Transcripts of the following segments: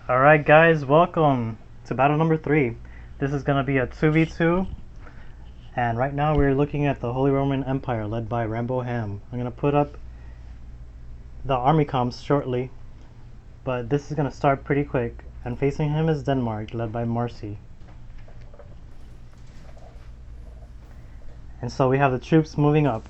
Alright guys, welcome to battle number 3. This is going to be a 2v2, and right now we're looking at the Holy Roman Empire led by Rambo Ham. I'm going to put up the army comps shortly, but this is going to start pretty quick, and facing him is Denmark led by Marcy. And so we have the troops moving up.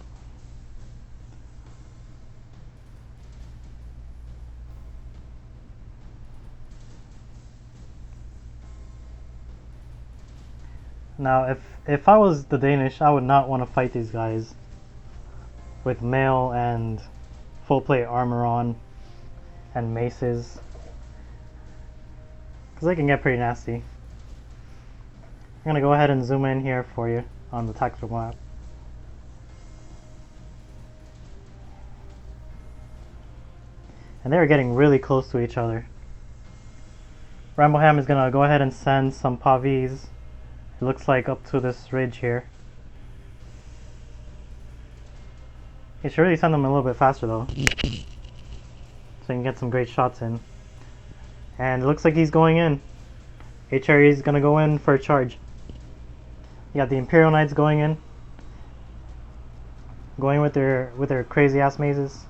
Now, if I was the Danish, I would not want to fight these guys with mail and full plate armor on and maces, because they can get pretty nasty. I'm gonna go ahead and zoom in here for you on the tactical map. And they're getting really close to each other. Rambo Ham is gonna go ahead and send some pavis. It looks like up to this ridge here. He should really send them a little bit faster though, so you can get some great shots in. And it looks like he's going in. HRE is gonna go in for a charge. You got the Imperial Knights going in, going with their crazy ass mazes.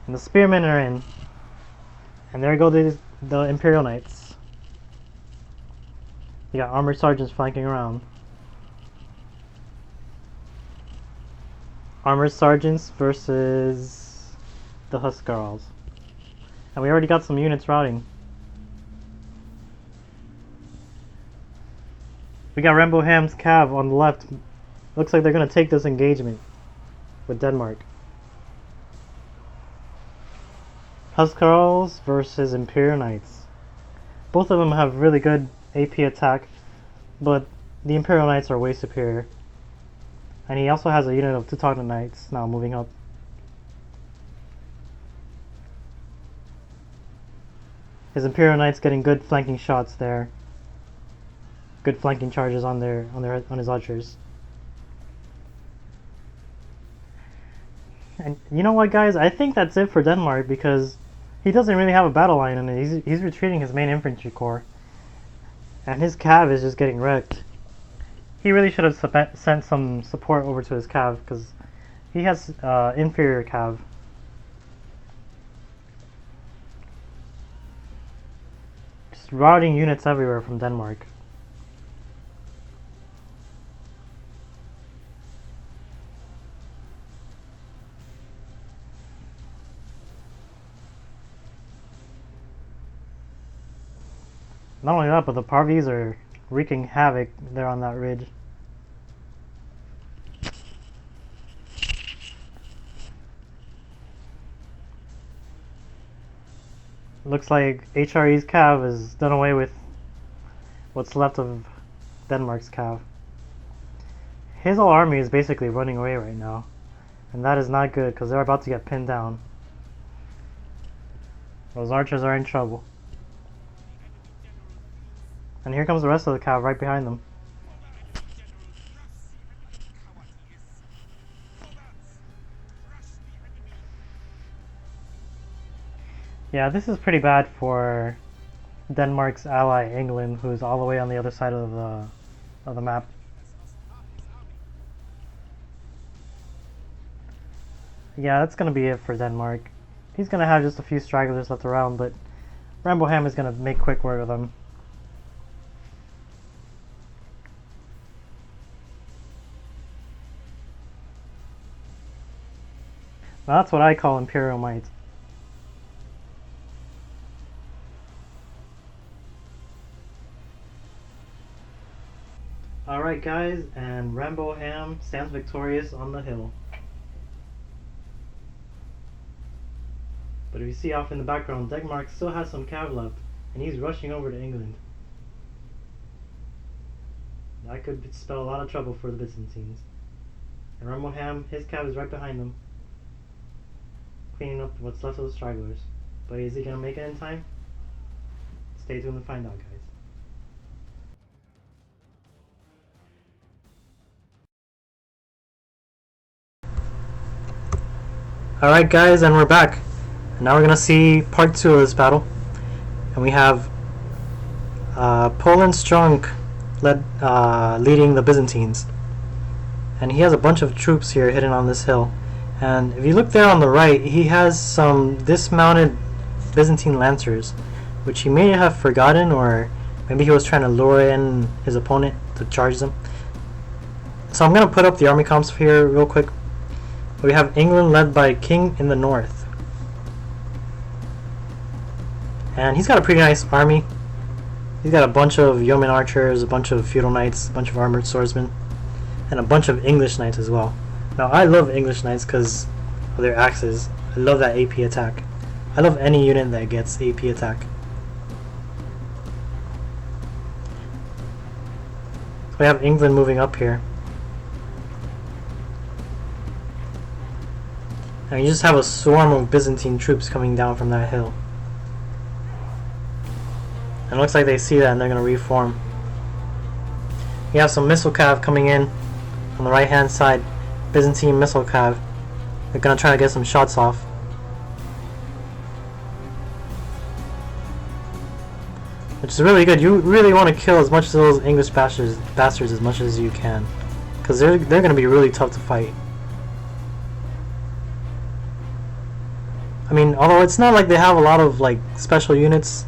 And the Spearmen are in. And there go the Imperial Knights. You got armored sergeants flanking around. Armored sergeants versus the Huskarls. And we already got some units routing. We got Rambo Ham's cav on the left. Looks like they're going to take this engagement with Denmark. Huskarls versus Imperial Knights. Both of them have really good AP attack, but the Imperial Knights are way superior. And he also has a unit of Teutonic Knights now moving up. His Imperial Knights getting good flanking shots there. Good flanking charges on his archers. And you know what, guys? I think that's it for Denmark, because he doesn't really have a battle line, and he's retreating his main infantry corps. And his cav is just getting wrecked. He really should have sent some support over to his cav, because he has inferior cav. Just routing units everywhere from Denmark. Not only that, but the Parvies are wreaking havoc there on that ridge. Looks like HRE's cav has done away with what's left of Denmark's cav. His whole army is basically running away right now, and that is not good, because they're about to get pinned down. Those archers are in trouble. And here comes the rest of the cav right behind them. Yeah, this is pretty bad for Denmark's ally England, who's all the way on the other side of the map. Yeah, that's gonna be it for Denmark. He's gonna have just a few stragglers left around, but Rambo Ham is gonna make quick work of them. Now that's what I call Imperial might. Alright guys, and Rambo Ham stands victorious on the hill. But if you see off in the background, Denmark still has some cav left, and he's rushing over to England. That could spell a lot of trouble for the Byzantines. And Rambo Ham, his cav is right behind them, cleaning up what's left of the stragglers. But is he going to make it in time? Stay tuned to find out, guys. Alright guys, and we're back. Now we're going to see part 2 of this battle. And we have Poland Strunk leading the Byzantines. And he has a bunch of troops here hidden on this hill. And if you look there on the right, he has some dismounted Byzantine lancers, which he may have forgotten, or maybe he was trying to lure in his opponent to charge them. So I'm going to put up the army comps here real quick. We have England led by King in the north. And he's got a pretty nice army. He's got a bunch of yeoman archers, a bunch of feudal knights, a bunch of armored swordsmen, and a bunch of English knights as well. Now I love English knights because of their axes. I love that AP attack. I love any unit that gets AP attack. So we have England moving up here. And you just have a swarm of Byzantine troops coming down from that hill. And it looks like they see that and they're going to reform. You have some missile cav coming in on the right hand side. Byzantine missile cav. They're going to try to get some shots off. Which is really good. You really want to kill as much of those English bastards as much as you can. Because they're going to be really tough to fight. I mean, although it's not like they have a lot of like special units.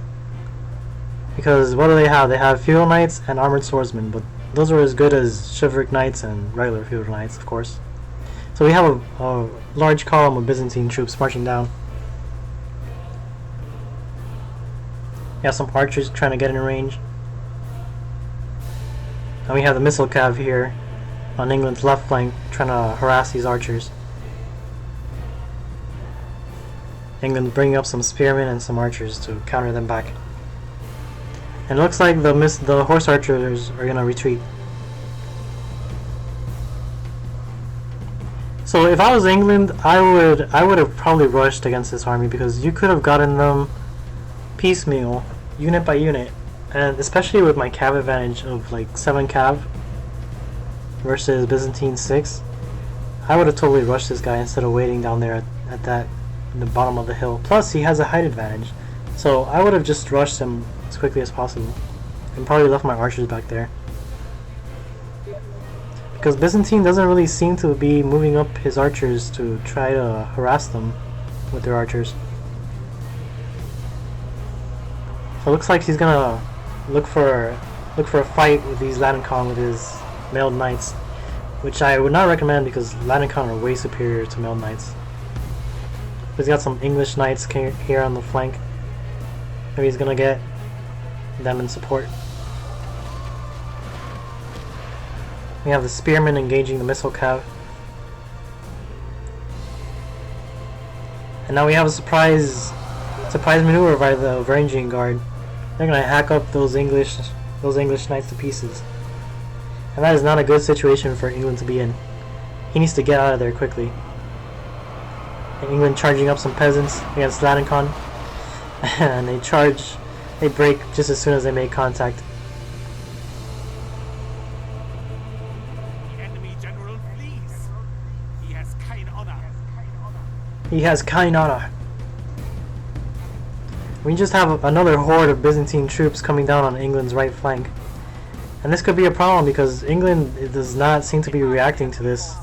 Because what do they have? They have feudal knights and armored swordsmen, but those are as good as chivalric knights and regular feudal knights, of course. So we have a large column of Byzantine troops marching down. We have some archers trying to get in range. And we have the missile cav here on England's left flank trying to harass these archers. England's bringing up some spearmen and some archers to counter them back. And it looks like the horse archers are going to retreat. So if I was England, I would have probably rushed against this army, because you could have gotten them piecemeal, unit by unit. And especially with my cav advantage of like 7 cav versus Byzantine 6, I would have totally rushed this guy instead of waiting down there at the bottom of the hill. Plus he has a height advantage. So I would have just rushed him as quickly as possible and probably left my archers back there. Because Byzantine doesn't really seem to be moving up his archers to try to harass them with their archers. So it looks like he's gonna look for a fight with these Latinconn with his mailed knights, which I would not recommend because Latinconn are way superior to mailed knights. He's got some English knights here on the flank. Maybe he's gonna get them in support. We have the spearmen engaging the missile cav. And now we have a surprise maneuver by the Varangian Guard. They're gonna hack up those English knights to pieces. And that is not a good situation for England to be in. He needs to get out of there quickly. And England charging up some peasants against Latinconn. And they break just as soon as they make contact. The enemy general flees. He has keine honor. He has keine honor. We just have another horde of Byzantine troops coming down on England's right flank. And this could be a problem because England does not seem to be reacting to this.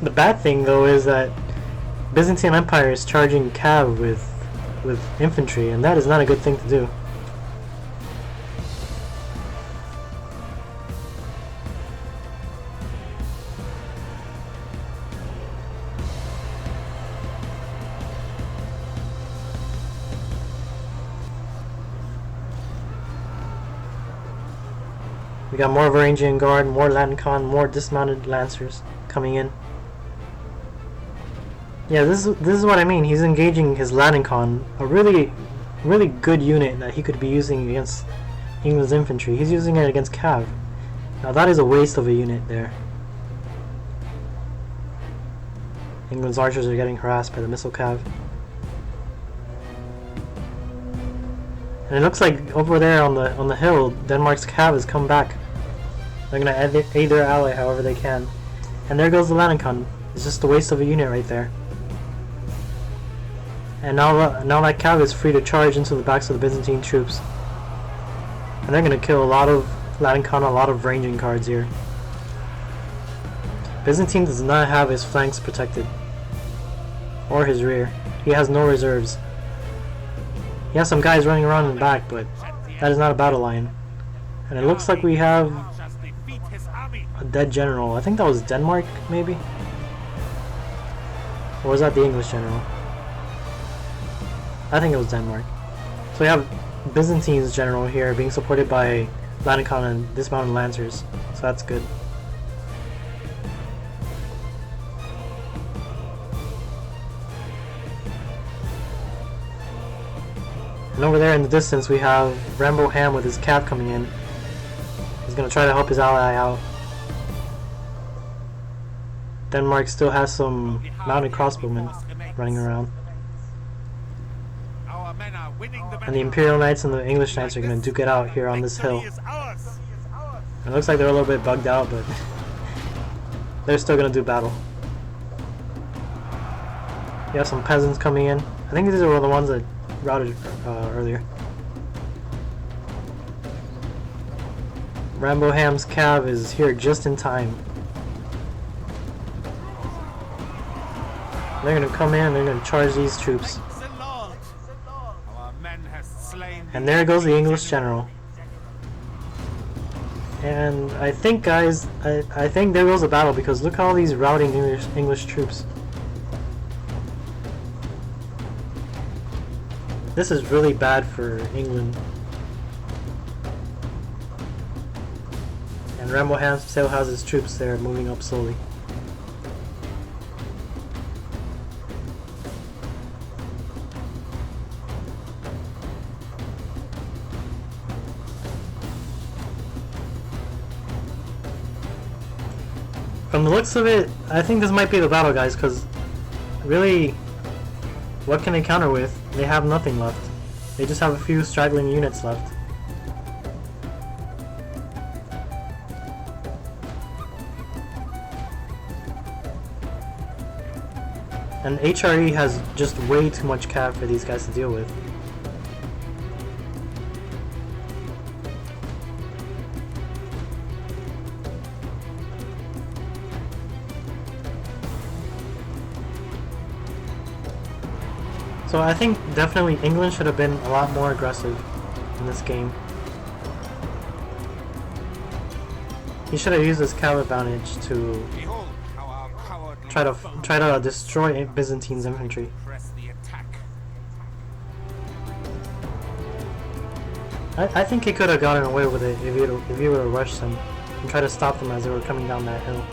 The bad thing though is that Byzantine Empire is charging cav with infantry, and that is not a good thing to do. We got more Varangian Guard, more Latinconn, more dismounted Lancers coming in. Yeah, this is what I mean. He's engaging his Latinconn, a really good unit that he could be using against England's infantry. He's using it against cav. Now that is a waste of a unit there. England's archers are getting harassed by the missile cav. And it looks like over there on the hill, Denmark's cav has come back. They're gonna aid their ally however they can. And there goes the Latinconn. It's just a waste of a unit right there. And now that cav is free to charge into the backs of the Byzantine troops. And they're gonna kill a lot of a lot of ranging cards here. Byzantine does not have his flanks protected. Or his rear. He has no reserves. He has some guys running around in the back, but that is not a battle line. And it looks like we have a dead general. I think that was Denmark, maybe? Or was that the English general? I think it was Denmark. So we have Byzantine's general here being supported by Lanicon and dismounted lancers. So that's good. And over there in the distance we have Rambo Ham with his cav coming in. He's going to try to help his ally out. Denmark still has some mounted crossbowmen running around. And the Imperial Knights and the English Knights are going to duke it out here on this hill. It looks like they're a little bit bugged out, but they're still going to do battle. You have some peasants coming in. I think these are the ones that routed earlier. Rambo Ham's cav is here just in time. They're going to come in and they're going to charge these troops. And there goes the English general. And I think, guys, I think there goes the battle, because look at all these routing English troops. This is really bad for England. And Rambo Ham still has his troops there moving up slowly. From the looks of it, I think this might be the battle, guys, because really, what can they counter with? They have nothing left. They just have a few straggling units left. And HRE has just way too much cav for these guys to deal with. So I think definitely England should have been a lot more aggressive in this game. He should have used his cav advantage to try to destroy Byzantine's infantry. I think he could have gotten away with it if he would have rushed them and tried to stop them as they were coming down that hill.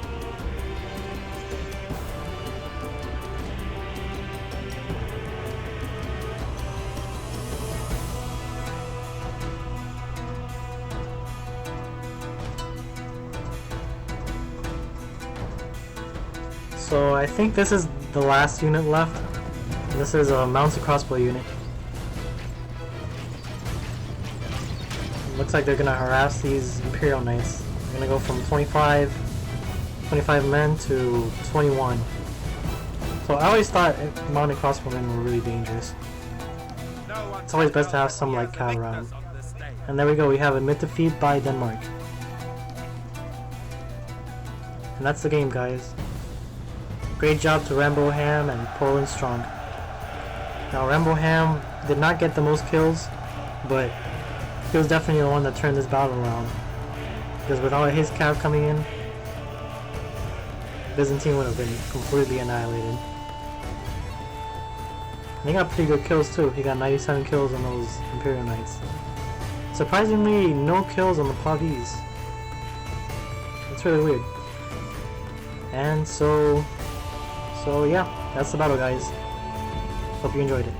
So I think this is the last unit left. This is a mounted crossbow unit. Looks like they're gonna harass these Imperial Knights. They're gonna go from 25 men to 21. So I always thought mounted crossbowmen were really dangerous. It's always best to have some like cav around. And there we go, we have a mid-defeat by Denmark. And that's the game, guys. Great job to Rambo Ham and Poland Strong. Now Rambo Ham did not get the most kills, but he was definitely the one that turned this battle around. Because with all of his cav coming in, Byzantine would have been completely annihilated. And he got pretty good kills too. He got 97 kills on those Imperial Knights. Surprisingly, no kills on the Pavis. It's really weird. And so yeah, that's the battle, guys. Hope you enjoyed it.